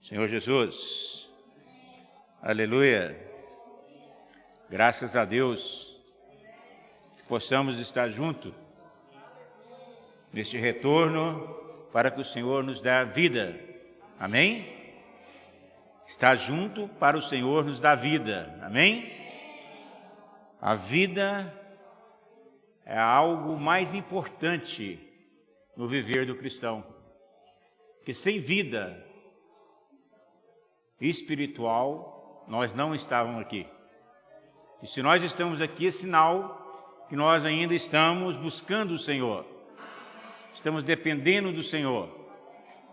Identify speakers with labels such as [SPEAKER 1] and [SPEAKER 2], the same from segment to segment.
[SPEAKER 1] Senhor Jesus, aleluia, graças a Deus, que possamos estar juntos neste retorno para que o Senhor nos dê vida, amém? Estar junto para o Senhor nos dar vida, amém? A vida é algo mais importante no viver do cristão, porque sem vida espiritual, nós não estávamos aqui. E se nós estamos aqui, é sinal que nós ainda estamos buscando o Senhor. Estamos dependendo do Senhor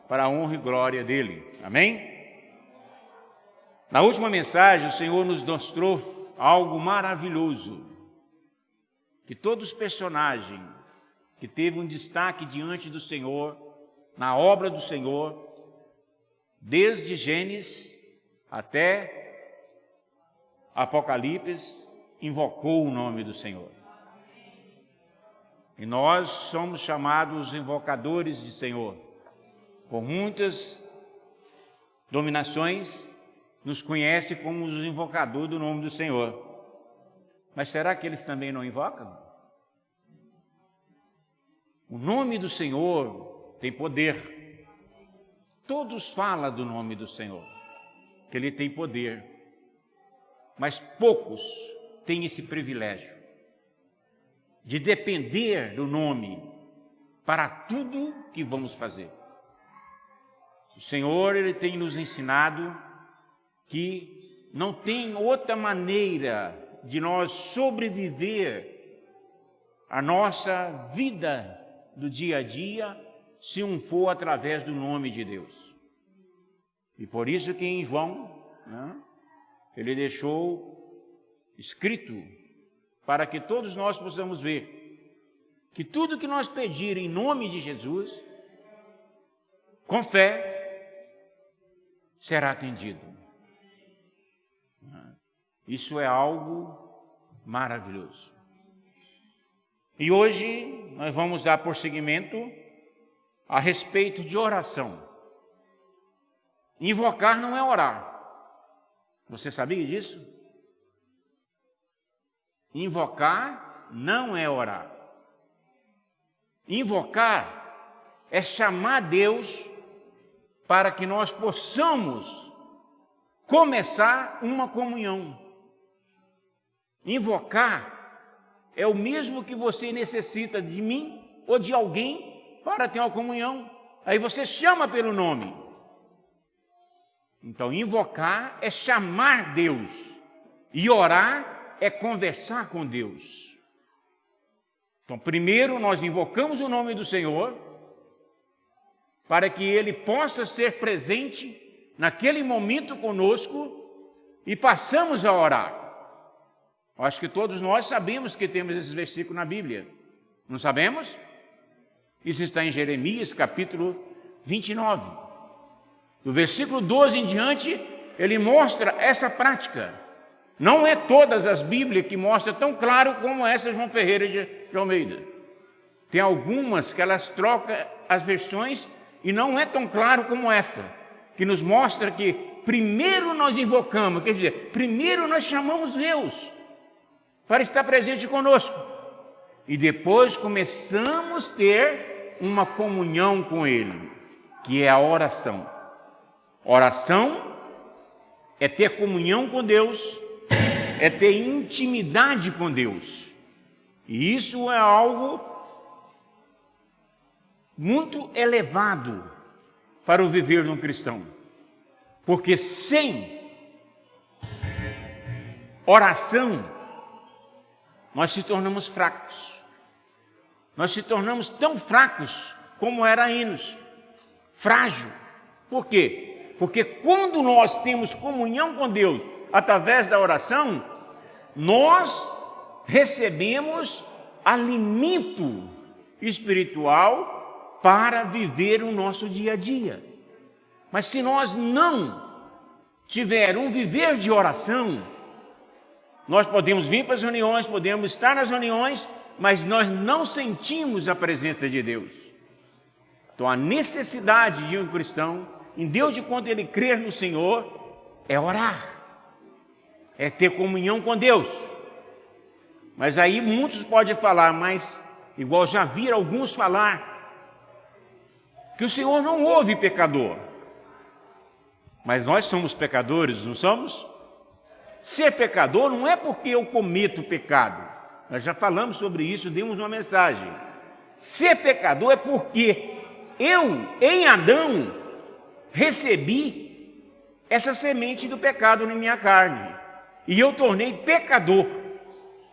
[SPEAKER 1] para a honra e glória dEle. Amém? Na última mensagem, o Senhor nos mostrou algo maravilhoso. Que todos os personagens que teve um destaque diante do Senhor, na obra do Senhor, desde Gênesis até Apocalipse, invocou o nome do Senhor. E nós somos chamados invocadores de Senhor. Por muitas dominações, nos conhecem como os invocadores do nome do Senhor. Mas será que eles também não invocam? O nome do Senhor tem poder. Todos falam do nome do Senhor, que Ele tem poder, mas poucos têm esse privilégio de depender do nome para tudo que vamos fazer. O Senhor, Ele tem nos ensinado que não tem outra maneira de nós sobreviver a nossa vida do dia a dia se não for através do nome de Deus. E por isso que em João, ele deixou escrito para que todos nós possamos ver que tudo que nós pedir em nome de Jesus, com fé, será atendido. Isso é algo maravilhoso. E hoje nós vamos dar prosseguimento a respeito de oração. Invocar não é orar. Você sabia disso? Invocar não é orar. Invocar é chamar Deus para que nós possamos começar uma comunhão. Invocar é o mesmo que você necessita de mim ou de alguém para ter uma comunhão. Aí você chama pelo nome. Então, invocar é chamar Deus. E orar é conversar com Deus. Então, primeiro nós invocamos o nome do Senhor para que Ele possa ser presente naquele momento conosco e passamos a orar. Eu acho que todos nós sabemos que temos esses versículos na Bíblia. Não sabemos? Isso está em Jeremias, capítulo 29. Do versículo 12 em diante, ele mostra essa prática. Não é todas as Bíblias que mostram tão claro como essa João Ferreira de Almeida. Tem algumas que elas trocam as versões e não é tão claro como essa, que nos mostra que primeiro nós invocamos, quer dizer, primeiro nós chamamos Deus para estar presente conosco. E depois começamos a ter uma comunhão com Ele, que é a oração. Oração é ter comunhão com Deus, é ter intimidade com Deus. E isso é algo muito elevado para o viver de um cristão. Porque sem oração, nós se tornamos fracos. Nós se tornamos tão fracos como era Enos, frágil. Por quê? Porque quando nós temos comunhão com Deus através da oração, nós recebemos alimento espiritual para viver o nosso dia a dia. Mas se nós não tivermos um viver de oração, nós podemos vir para as reuniões, podemos estar nas reuniões, mas nós não sentimos a presença de Deus. Então, a necessidade de um cristão em Deus de quanto ele crer no Senhor, é orar, é ter comunhão com Deus. Mas aí muitos podem falar, mas igual já viram alguns falar, que o Senhor não ouve pecador. Mas nós somos pecadores, não somos? Ser pecador não é porque eu cometo pecado. Nós já falamos sobre isso, demos uma mensagem. Ser pecador é porque eu, em Adão, recebi essa semente do pecado na minha carne. E eu tornei pecador,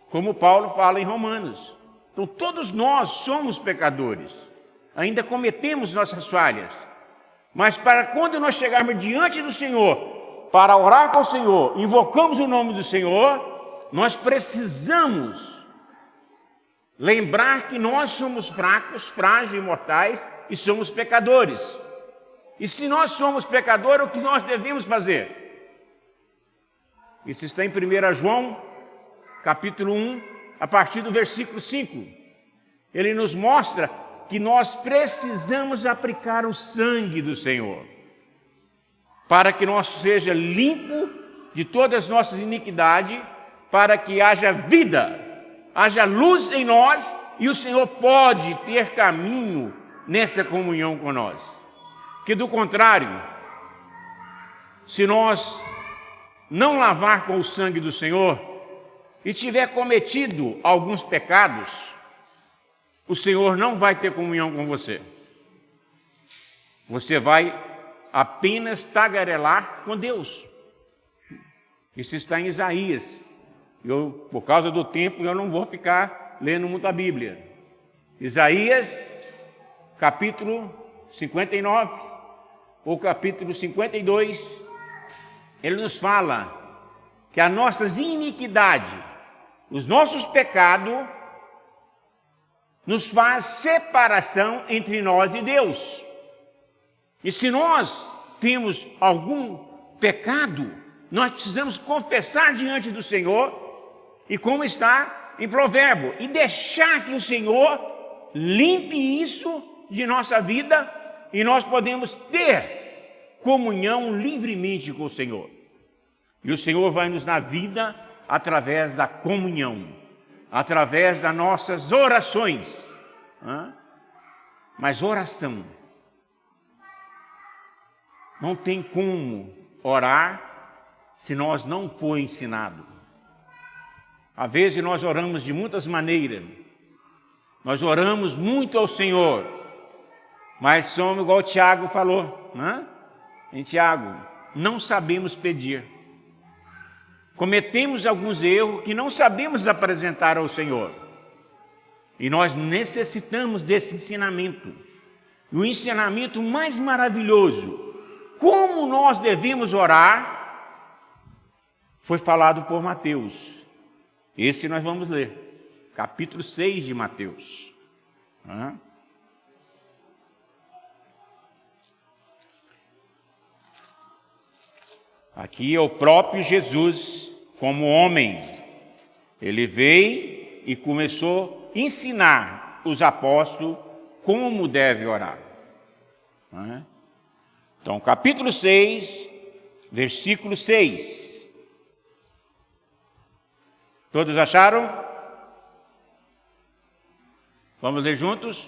[SPEAKER 1] como Paulo fala em Romanos. Então todos nós somos pecadores. Ainda cometemos nossas falhas. Mas para quando nós chegarmos diante do Senhor, para orar com o Senhor, invocamos o nome do Senhor, nós precisamos lembrar que nós somos fracos, frágeis e mortais e somos pecadores. E se nós somos pecadores, o que nós devemos fazer? Isso está em 1 João, capítulo 1, a partir do versículo 5. Ele nos mostra que nós precisamos aplicar o sangue do Senhor, para que nós seja limpo de todas as nossas iniquidades, para que haja vida, haja luz em nós, e o Senhor pode ter caminho nessa comunhão com nós. Que do contrário, se nós não lavar com o sangue do Senhor e tiver cometido alguns pecados, o Senhor não vai ter comunhão com você. Você vai apenas tagarelar com Deus. Isso está em Isaías. Por causa do tempo, eu não vou ficar lendo muito a Bíblia. Isaías, capítulo 59, ou capítulo 52, ele nos fala que as nossas iniquidades, os nossos pecados, nos faz separação entre nós e Deus. E se nós temos algum pecado, nós precisamos confessar diante do Senhor, e como está em Provérbio, e deixar que o Senhor limpe isso de nossa vida, e nós podemos ter comunhão livremente com o Senhor. E o Senhor vai nos dar vida através da comunhão, através das nossas orações. Mas oração, não tem como orar se nós não for ensinado. Às vezes nós oramos de muitas maneiras, nós oramos muito ao Senhor, mas somos igual o Tiago falou, em Tiago, não sabemos pedir. Cometemos alguns erros que não sabemos apresentar ao Senhor. E nós necessitamos desse ensinamento. E o ensinamento mais maravilhoso, como nós devemos orar, foi falado por Mateus. Esse nós vamos ler. Capítulo 6 de Mateus. Aqui é o próprio Jesus, como homem. Ele veio e começou a ensinar os apóstolos como deve orar. Então, capítulo 6, versículo 6. Todos acharam? Vamos ler juntos?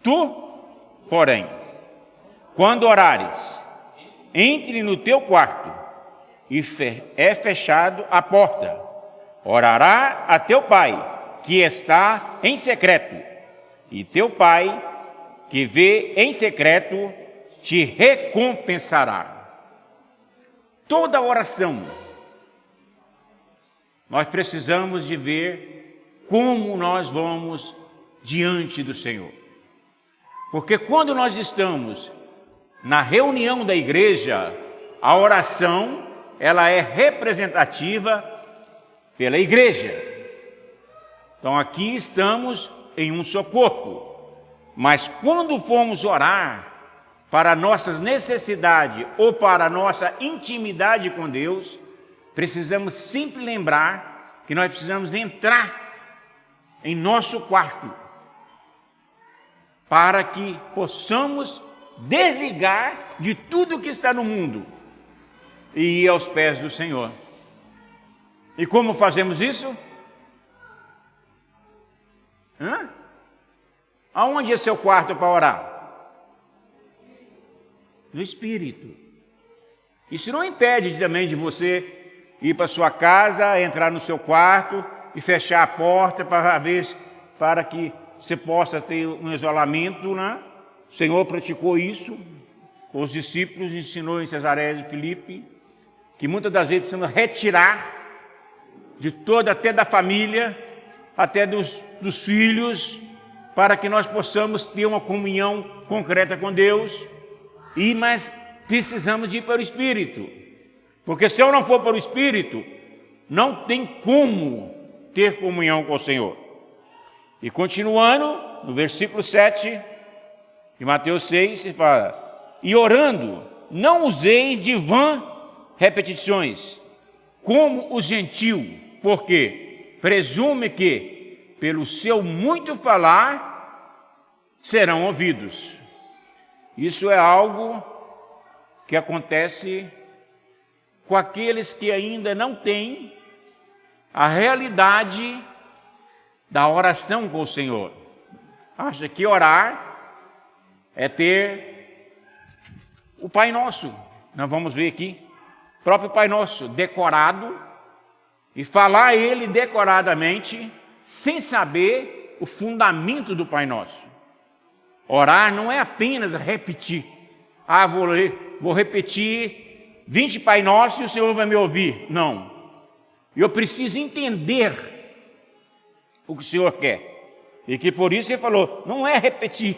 [SPEAKER 1] Tu, porém, quando orares, entre no teu quarto e é fechado a porta. Orará a teu pai, que está em secreto, e teu pai, que vê em secreto, te recompensará. Toda oração, nós precisamos de ver como nós vamos diante do Senhor. Porque quando nós estamos na reunião da igreja, a oração, ela é representativa pela igreja. Então aqui estamos em um só corpo. Mas quando formos orar para nossas necessidades ou para nossa intimidade com Deus, precisamos sempre lembrar que nós precisamos entrar em nosso quarto. para que possamos desligar de tudo que está no mundo e ir aos pés do Senhor. E como fazemos isso? Aonde é seu quarto para orar? No Espírito. Isso não impede também de você ir para sua casa, entrar no seu quarto e fechar a porta para que você possa ter um isolamento, né? O Senhor praticou isso com os discípulos, ensinou em Cesareia de Filipe, que muitas das vezes precisamos retirar de toda, até da família, até dos filhos, para que nós possamos ter uma comunhão concreta com Deus, mas precisamos de ir para o Espírito, porque se eu não for para o Espírito, não tem como ter comunhão com o Senhor. E continuando, no versículo 7 de Mateus 6, ele fala: e orando, não useis de vã repetições, como os gentios, porque presume que, pelo seu muito falar, serão ouvidos. Isso é algo que acontece com aqueles que ainda não têm a realidade da oração com o Senhor. Acha que orar é ter o Pai Nosso. Nós vamos ver aqui, o próprio Pai Nosso decorado, e falar ele decoradamente, sem saber o fundamento do Pai Nosso. Orar não é apenas repetir. Vou repetir 20 Pai Nosso e o Senhor vai me ouvir. Não. Eu preciso entender o que o Senhor quer. E que por isso ele falou, não é repetir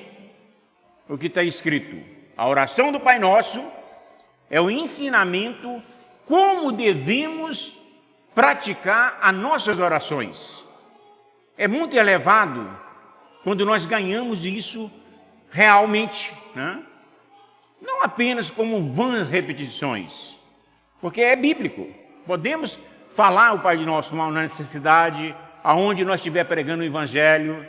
[SPEAKER 1] o que está escrito. A oração do Pai Nosso é o ensinamento como devemos praticar as nossas orações. É muito elevado quando nós ganhamos isso realmente, né? Não apenas como vãs repetições, porque é bíblico. Podemos falar o Pai Nosso na necessidade, aonde nós estiver pregando o Evangelho,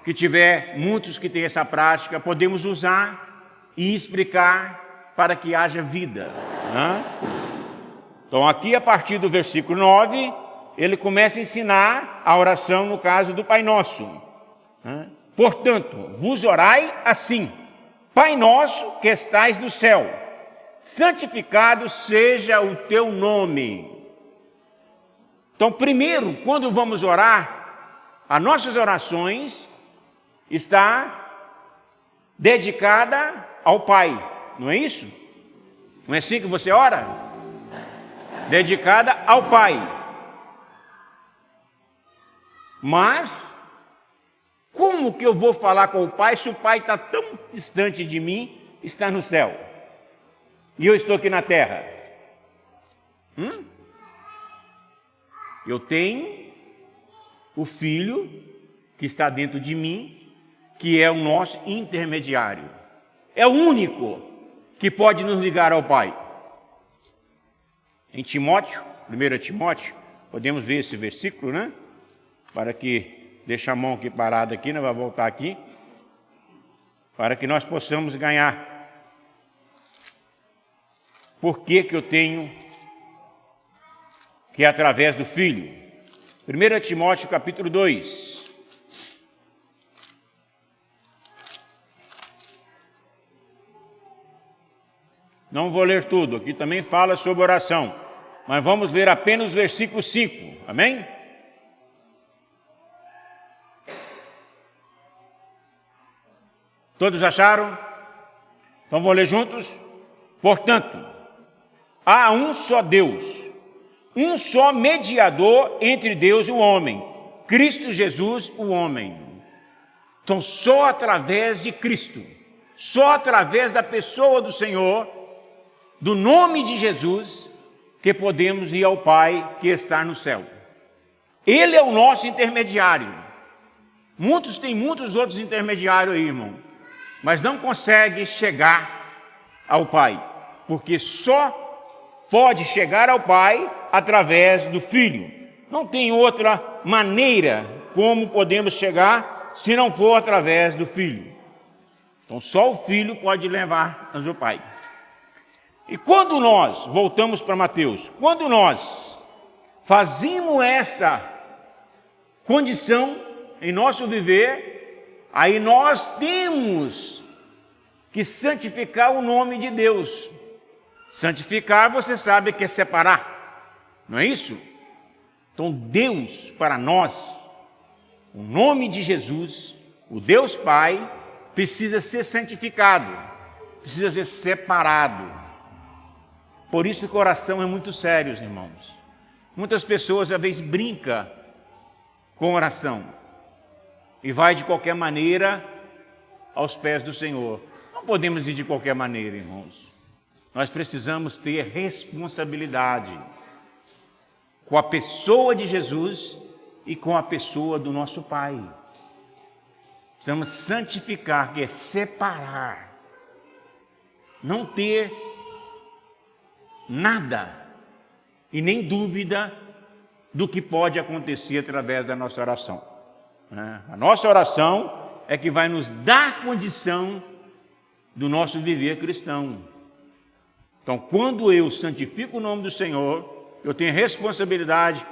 [SPEAKER 1] que tiver muitos que têm essa prática, podemos usar e explicar para que haja vida, né? Então aqui a partir do versículo 9, ele começa a ensinar a oração no caso do Pai Nosso, né? Portanto, vos orai assim: Pai nosso que estais no céu, santificado seja o teu nome. Então, primeiro, quando vamos orar, as nossas orações está dedicada ao Pai, não é isso? Não é assim que você ora? Dedicada ao Pai. Mas como que eu vou falar com o Pai se o Pai está tão distante de mim, está no céu, e eu estou aqui na terra? Eu tenho o Filho que está dentro de mim, que é o nosso intermediário. É o único que pode nos ligar ao Pai. Em Timóteo, 1 Timóteo, podemos ver esse versículo, né? Para que deixa a mão aqui parada aqui, nós vamos voltar aqui, para que nós possamos ganhar. Por que eu tenho que através do Filho? 1 Timóteo capítulo 2. Não vou ler tudo, aqui também fala sobre oração, mas vamos ler apenas o versículo 5, amém? Todos acharam? Então vamos ler juntos? Portanto, há um só Deus, um só mediador entre Deus e o homem, Cristo Jesus, o homem. Então, só através de Cristo, só através da pessoa do Senhor, do nome de Jesus, que podemos ir ao Pai que está no céu. Ele é o nosso intermediário. Muitos têm muitos outros intermediários aí, irmão, mas não consegue chegar ao Pai, porque só pode chegar ao Pai através do Filho. Não tem outra maneira como podemos chegar se não for através do Filho. Então, só o Filho pode levar ao Pai. E quando nós, voltamos para Mateus, quando nós fazemos esta condição em nosso viver, aí nós temos que santificar o nome de Deus. Santificar, você sabe que é separar, não é isso? Então, Deus, para nós, o nome de Jesus, o Deus Pai, precisa ser santificado, precisa ser separado. Por isso que a oração é muito séria, irmãos. Muitas pessoas, às vezes, brincam com oração e vai de qualquer maneira aos pés do Senhor. Não podemos ir de qualquer maneira, irmãos. Nós precisamos ter responsabilidade com a pessoa de Jesus e com a pessoa do nosso Pai. Precisamos santificar, que é separar. Não ter nada e nem dúvida do que pode acontecer através da nossa oração. A nossa oração é que vai nos dar condição do nosso viver cristão. Então, quando eu santifico o nome do Senhor, eu tenho responsabilidade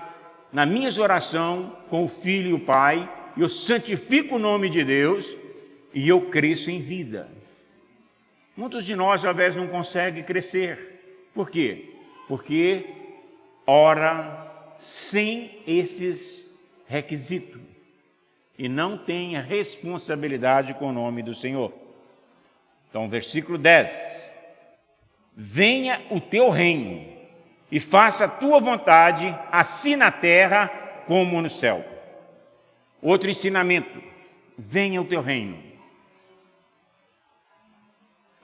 [SPEAKER 1] na minha oração com o Filho e o Pai, eu santifico o nome de Deus e eu cresço em vida. Muitos de nós, às vezes, não conseguem crescer. Por quê? Porque ora sem esses requisitos e não tem a responsabilidade com o nome do Senhor. Então, versículo 10. Venha o teu reino e faça a tua vontade, assim na terra como no céu. Outro ensinamento. Venha o teu reino.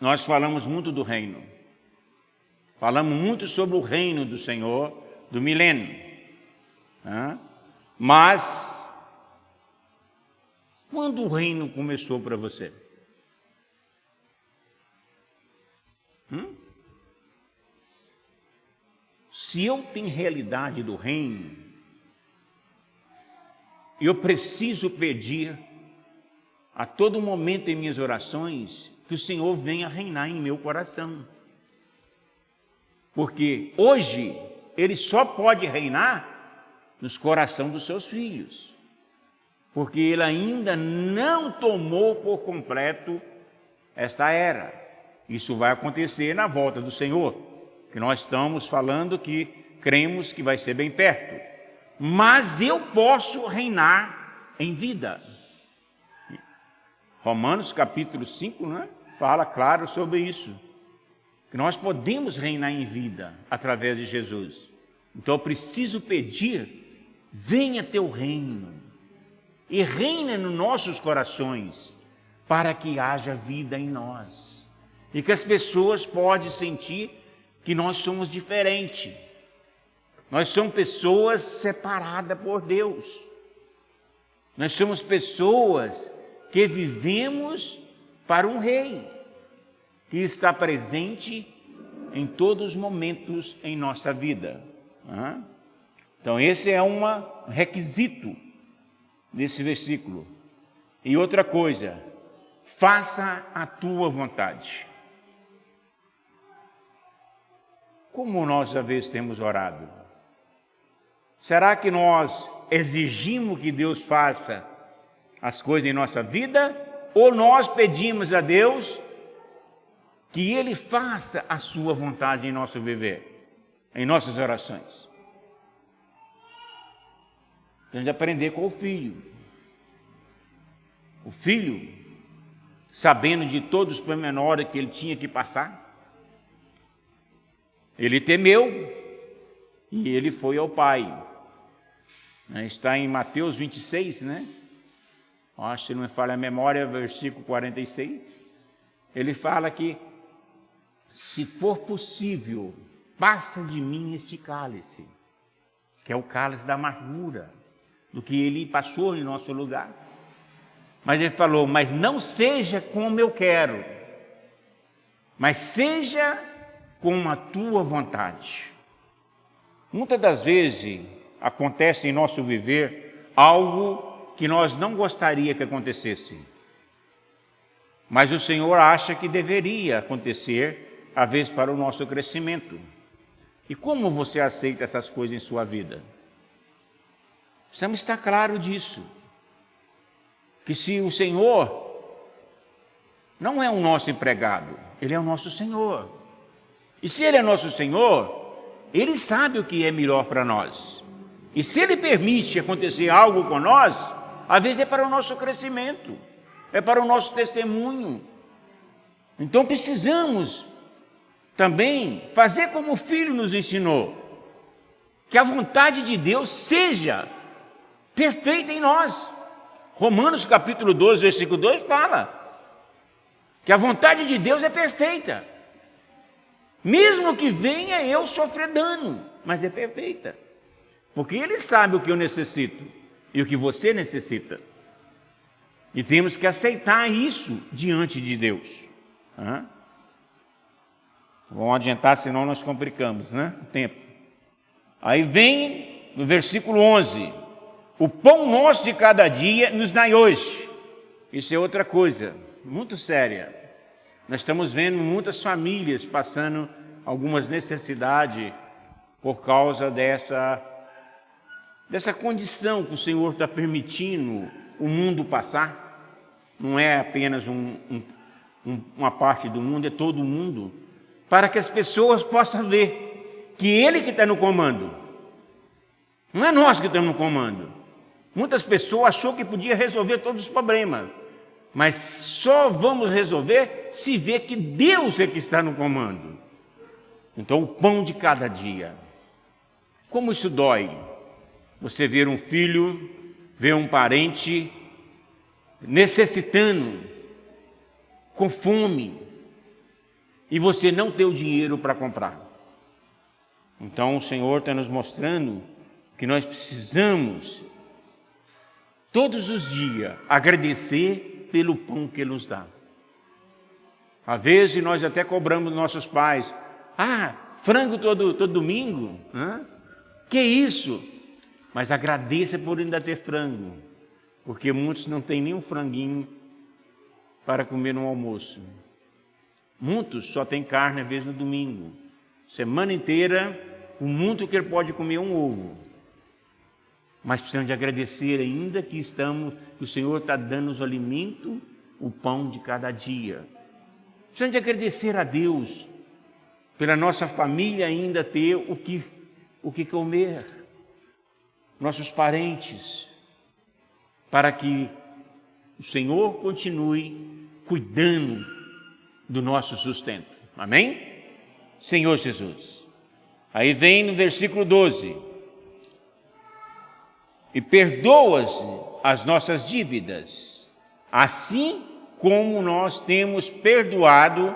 [SPEAKER 1] Nós falamos muito do reino. Falamos muito sobre o reino do Senhor, do milênio. Mas, quando o reino começou para você? Se eu tenho realidade do reino, eu preciso pedir a todo momento em minhas orações que o Senhor venha reinar em meu coração. Porque hoje Ele só pode reinar nos corações dos seus filhos. Porque Ele ainda não tomou por completo esta era. Isso vai acontecer na volta do Senhor, que nós estamos falando que cremos que vai ser bem perto. Mas eu posso reinar em vida. Romanos capítulo 5, né, fala claro sobre isso. Que nós podemos reinar em vida através de Jesus. Então eu preciso pedir, venha teu reino. E reina nos nossos corações, para que haja vida em nós. E que as pessoas possam sentir que nós somos diferentes. Nós somos pessoas separadas por Deus. Nós somos pessoas que vivemos para um rei, que está presente em todos os momentos em nossa vida. Então esse é um requisito desse versículo. E outra coisa, faça a tua vontade. Como nós às vezes temos orado? Será que nós exigimos que Deus faça as coisas em nossa vida? Ou nós pedimos a Deus que Ele faça a sua vontade em nosso viver, em nossas orações? A gente aprender com o filho. O filho, sabendo de todos os pormenores que ele tinha que passar, ele temeu e ele foi ao pai. Está em Mateus 26, né? Acho que não me falha a memória, versículo 46. Ele fala que, se for possível, passa de mim este cálice, que é o cálice da amargura, do que ele passou em nosso lugar. Mas ele falou, mas não seja como eu quero, mas seja como a tua vontade. Muitas das vezes acontece em nosso viver algo que nós não gostaria que acontecesse. mas o Senhor acha que deveria acontecer, às vezes, para o nosso crescimento. E como você aceita essas coisas em sua vida? Precisamos estar claro disso. Que se o Senhor não é o nosso empregado, Ele é o nosso Senhor. E se Ele é nosso Senhor, Ele sabe o que é melhor para nós. E se Ele permite acontecer algo com nós, às vezes é para o nosso crescimento, é para o nosso testemunho. Então precisamos também fazer como o Filho nos ensinou, que a vontade de Deus seja perfeita em nós. Romanos capítulo 12, versículo 2 fala que a vontade de Deus é perfeita. Mesmo que venha eu sofrer dano, mas é perfeita. Porque Ele sabe o que eu necessito e o que você necessita. E temos que aceitar isso diante de Deus. Vamos adiantar, senão nós complicamos, né? O tempo. Aí vem no versículo 11: o pão nosso de cada dia nos dai hoje. Isso é outra coisa muito séria. Nós estamos vendo muitas famílias passando algumas necessidades por causa dessa condição que o Senhor está permitindo o mundo passar. Não é apenas uma parte do mundo, é todo o mundo, para que as pessoas possam ver que Ele que está no comando. Não é nós que estamos no comando. Muitas pessoas achou que podia resolver todos os problemas, mas só vamos resolver se ver que Deus é que está no comando. Então, o pão de cada dia. Como isso dói? Você ver um filho, ver um parente necessitando, com fome, e você não ter o dinheiro para comprar. Então, o Senhor está nos mostrando que nós precisamos, todos os dias, agradecer pelo pão que Ele nos dá. Às vezes nós até cobramos nossos pais: frango todo domingo? Que isso? Mas agradeça por ainda ter frango, porque muitos não têm nem um franguinho para comer no almoço. Muitos só têm carne às vezes no domingo. Semana inteira, o muito que ele pode comer é um ovo. Mas precisamos de agradecer ainda que o Senhor está dando os alimentos, o pão de cada dia. Precisamos de agradecer a Deus pela nossa família ainda ter o que comer, nossos parentes, para que o Senhor continue cuidando do nosso sustento. Amém? Senhor Jesus. Aí vem no versículo 12: e perdoa-as as nossas dívidas, assim como nós temos perdoado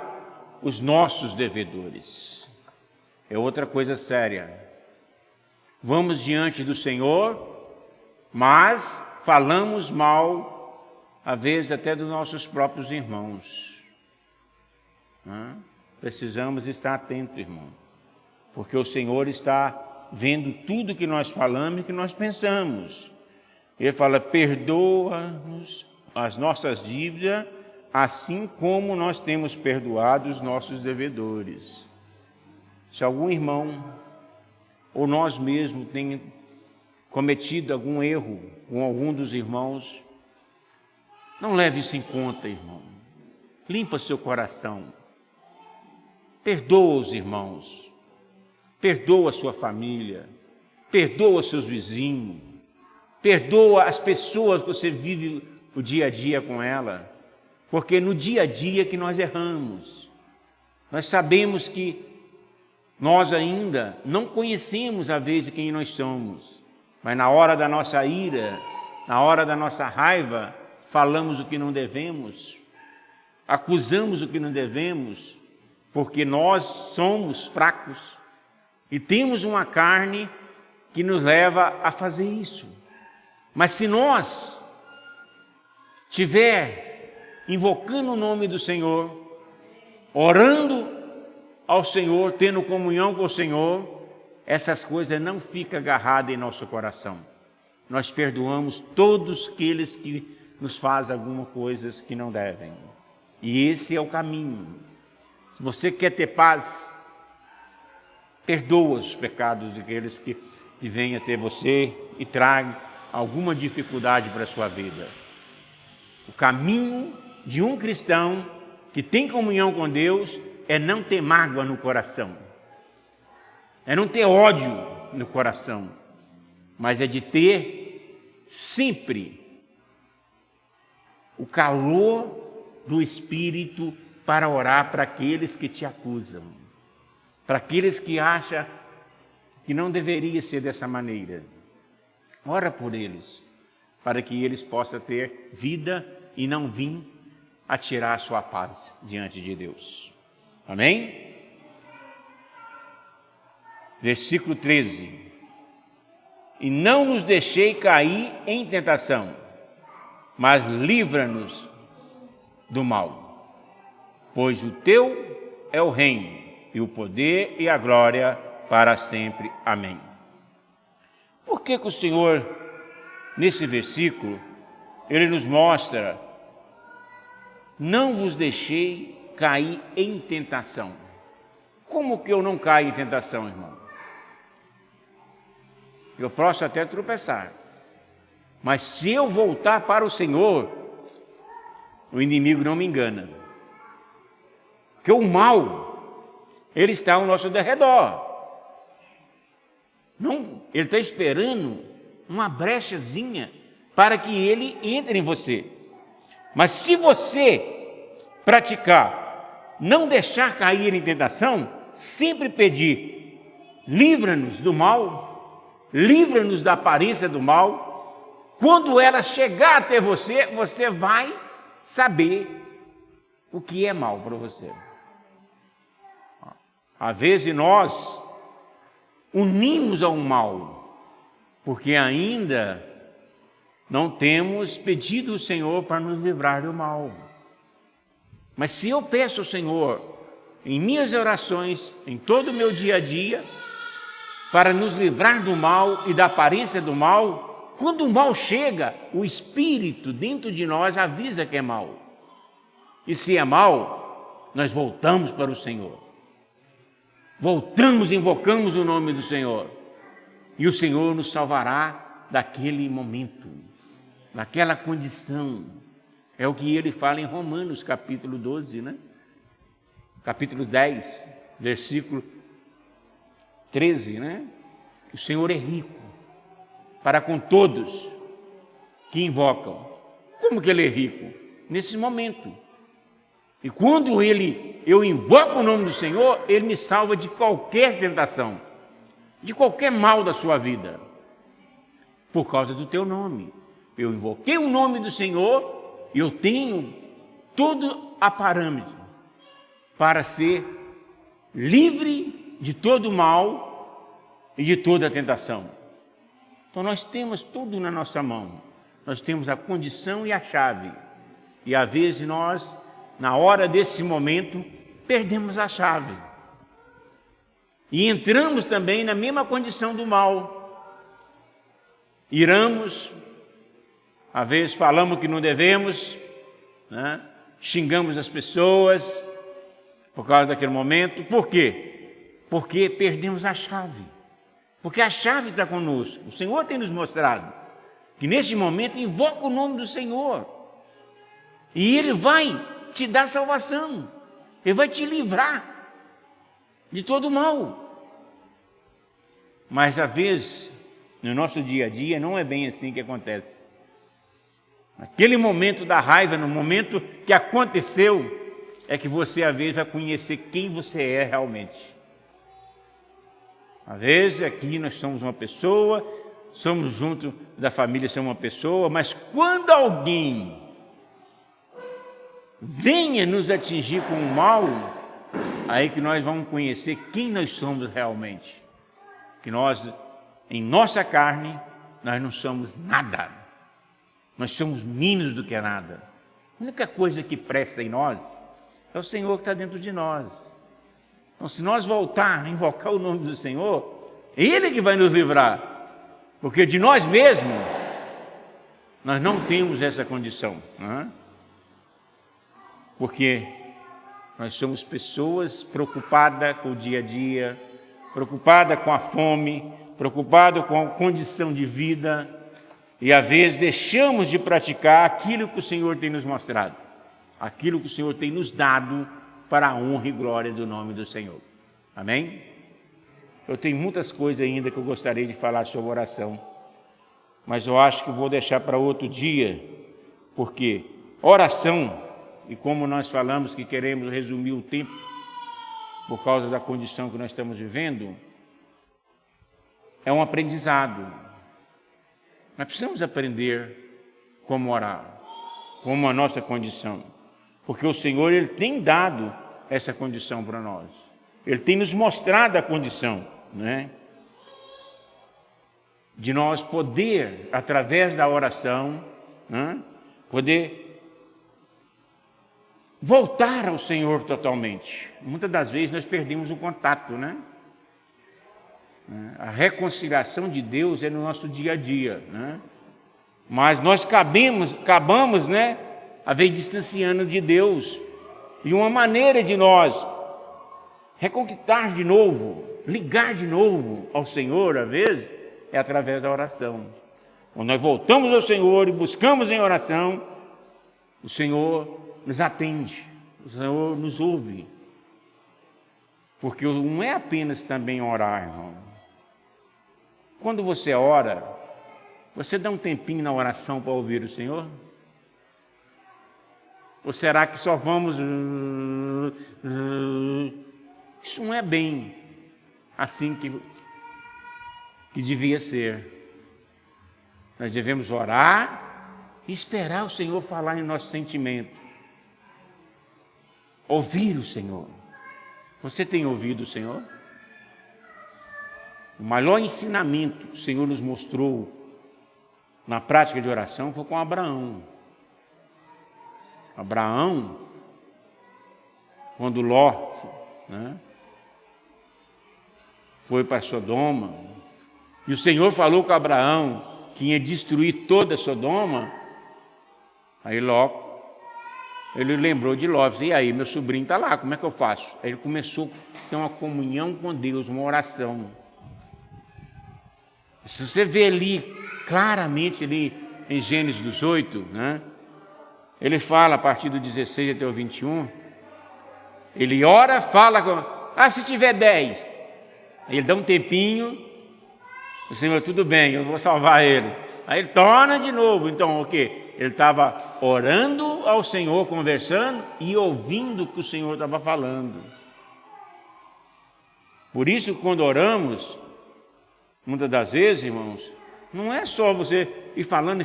[SPEAKER 1] os nossos devedores. É outra coisa séria. Vamos diante do Senhor, mas falamos mal, às vezes até dos nossos próprios irmãos. Precisamos estar atentos, irmão, porque o Senhor está vendo tudo que nós falamos e que nós pensamos. Ele fala: perdoa-nos as nossas dívidas, assim como nós temos perdoado os nossos devedores. Se algum irmão ou nós mesmos tem cometido algum erro com algum dos irmãos, não leve isso em conta, irmão. Limpa seu coração. Perdoa os irmãos. Perdoa a sua família. Perdoa seus vizinhos. Perdoa as pessoas que você vive o dia a dia com ela. Porque no dia a dia que nós erramos. Nós sabemos que nós ainda não conhecemos a vez de quem nós somos. Mas na hora da nossa ira, na hora da nossa raiva, falamos o que não devemos. Acusamos o que não devemos. Porque nós somos fracos. E temos uma carne que nos leva a fazer isso. Mas se nós estiver invocando o nome do Senhor, orando ao Senhor, tendo comunhão com o Senhor, essas coisas não ficam agarradas em nosso coração. Nós perdoamos todos aqueles que nos fazem alguma coisa que não devem. E esse é o caminho. Se você quer ter paz, perdoa os pecados daqueles que vêm até você e tragam alguma dificuldade para a sua vida. O caminho de um cristão que tem comunhão com Deus é não ter mágoa no coração, é não ter ódio no coração, mas é de ter sempre o calor do Espírito para orar para aqueles que te acusam, para aqueles que acham que não deveria ser dessa maneira. Ora por eles, para que eles possam ter vida e não vir a tirar a sua paz diante de Deus. Amém? Versículo 13. E não nos deixei cair em tentação, mas livra-nos do mal. Pois o teu é o reino, e o poder e a glória para sempre. Amém. Por que o Senhor, nesse versículo, Ele nos mostra: não vos deixei cair em tentação. Como que eu não caio em tentação, irmão? Eu posso até tropeçar, mas se eu voltar para o Senhor, o inimigo não me engana. Porque o mal, ele está ao nosso derredor. Não, ele está esperando uma brechazinha para que ele entre em você. Mas se você praticar, não deixar cair em tentação, sempre pedir: livra-nos do mal, livra-nos da aparência do mal. Quando ela chegar até você, você vai saber o que é mal para você. Às vezes nós unimos ao mal, porque ainda não temos pedido ao Senhor para nos livrar do mal. Mas se eu peço ao Senhor, em minhas orações, em todo o meu dia a dia, para nos livrar do mal e da aparência do mal, quando o mal chega, o Espírito dentro de nós avisa que é mal. E se é mal, nós voltamos para o Senhor. Voltamos, invocamos o nome do Senhor. E o Senhor nos salvará daquele momento, daquela condição. É o que ele fala em Romanos, capítulo 12, né? Capítulo 10, versículo 13, né? O Senhor é rico para com todos que invocam. Como que ele é rico? Nesse momento. E quando eu invoco o nome do Senhor, Ele me salva de qualquer tentação, de qualquer mal da sua vida, por causa do teu nome. Eu invoquei o nome do Senhor e eu tenho todo a parâmetro para ser livre de todo mal e de toda tentação. Então nós temos tudo na nossa mão. Nós temos a condição e a chave. E às vezes nós, na hora desse momento, perdemos a chave. E entramos também na mesma condição do mal. Iramos, às vezes falamos que não devemos, né? Xingamos as pessoas por causa daquele momento. Por quê? Porque perdemos a chave. Porque a chave está conosco. O Senhor tem nos mostrado que neste momento invoca o nome do Senhor. E Ele vai te dar salvação. Ele vai te livrar de todo o mal. Mas às vezes, no nosso dia a dia, não é bem assim que acontece. Naquele momento da raiva, no momento que aconteceu, é que você às vezes vai conhecer quem você é realmente. Às vezes aqui nós somos uma pessoa, somos junto da família, somos uma pessoa, mas quando alguém venha nos atingir com o mal, aí que nós vamos conhecer quem nós somos realmente. Que nós, em nossa carne, nós não somos nada. Nós somos menos do que nada. A única coisa que presta em nós é o Senhor que está dentro de nós. Então, se nós voltar a invocar o nome do Senhor, é Ele que vai nos livrar. Porque de nós mesmos, nós não temos essa condição. Não é? porque nós somos pessoas preocupadas com o dia a dia, preocupadas com a fome, preocupadas com a condição de vida, e às vezes deixamos de praticar aquilo que o Senhor tem nos mostrado, aquilo que o Senhor tem nos dado para a honra e glória do nome do Senhor. Amém? Eu tenho muitas coisas ainda que eu gostaria de falar sobre oração, mas eu acho que vou deixar para outro dia, porque oração, e como nós falamos que queremos resumir o tempo, por causa da condição que nós estamos vivendo, é um aprendizado. Nós precisamos aprender como orar, como a nossa condição, porque o Senhor, Ele tem dado essa condição para nós. Ele tem nos mostrado a condição, né? De nós poder, através da oração, né? Poder voltar ao Senhor totalmente. Muitas das vezes nós perdemos o contato, né? A reconciliação de Deus é no nosso dia a dia, né? Mas nós acabamos, né, a vez distanciando de Deus. E uma maneira de nós reconquistar de novo, ligar de novo ao Senhor, às vezes, é através da oração. Quando nós voltamos ao Senhor e buscamos em oração, o Senhor nos atende, o Senhor nos ouve. Porque não é apenas também orar, irmão. Quando você ora, você dá um tempinho na oração para ouvir o Senhor? Ou será que só vamos... Isso não é bem assim que devia ser. Nós devemos orar e esperar o Senhor falar em nosso sentimento. Ouvir o Senhor. Você tem ouvido o Senhor? O maior ensinamento que o Senhor nos mostrou na prática de oração foi com Abraão. Abraão, quando Ló, né, foi para Sodoma, e o Senhor falou com Abraão que ia destruir toda Sodoma, aí Ló, ele lembrou de Ló, disse, e aí, meu sobrinho está lá, como é que eu faço? Aí ele começou a ter uma comunhão com Deus, uma oração. Se você vê ali, claramente ali em Gênesis 18, né, ele fala a partir do 16 até o 21, ele ora, fala, se tiver 10, ele dá um tempinho, o Senhor, tudo bem, eu vou salvar ele. Aí ele torna de novo, então o quê? Ele estava orando ao Senhor, conversando e ouvindo o que o Senhor estava falando. Por isso, quando oramos, muitas das vezes, irmãos, não é só você ir falando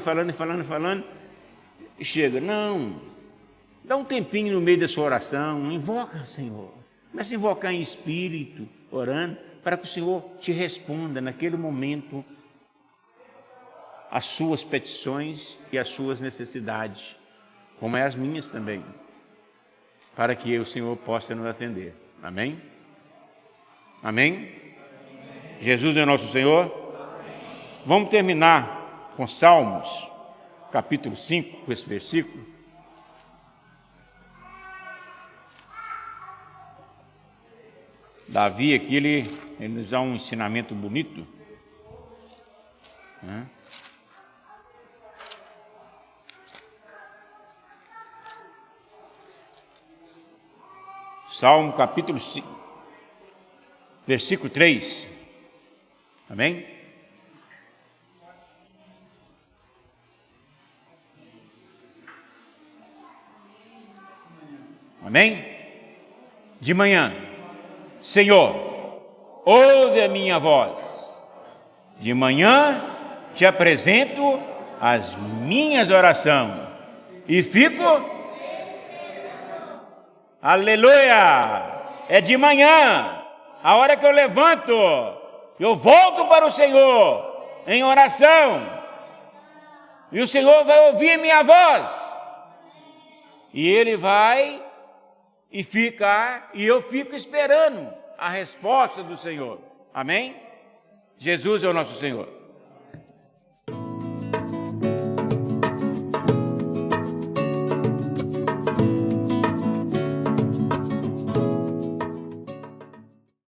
[SPEAKER 1] e chega, não. Dá um tempinho no meio da sua oração, invoca o Senhor. Começa a invocar em espírito, orando, para que o Senhor te responda naquele momento as suas petições e as suas necessidades, como é as minhas também, para que o Senhor possa nos atender. Amém? Amém? Jesus é nosso Senhor? Vamos terminar com Salmos, capítulo 5, com esse versículo. Davi aqui, ele nos dá um ensinamento bonito, né? Salmo capítulo 5, versículo 3. Amém? Amém? De manhã, Senhor, ouve a minha voz. De manhã te apresento as minhas orações e fico... Aleluia! É de manhã, a hora que eu levanto, eu volto para o Senhor em oração. E o Senhor vai ouvir minha voz. E Ele vai e eu fico esperando a resposta do Senhor. Amém? Jesus é o nosso Senhor.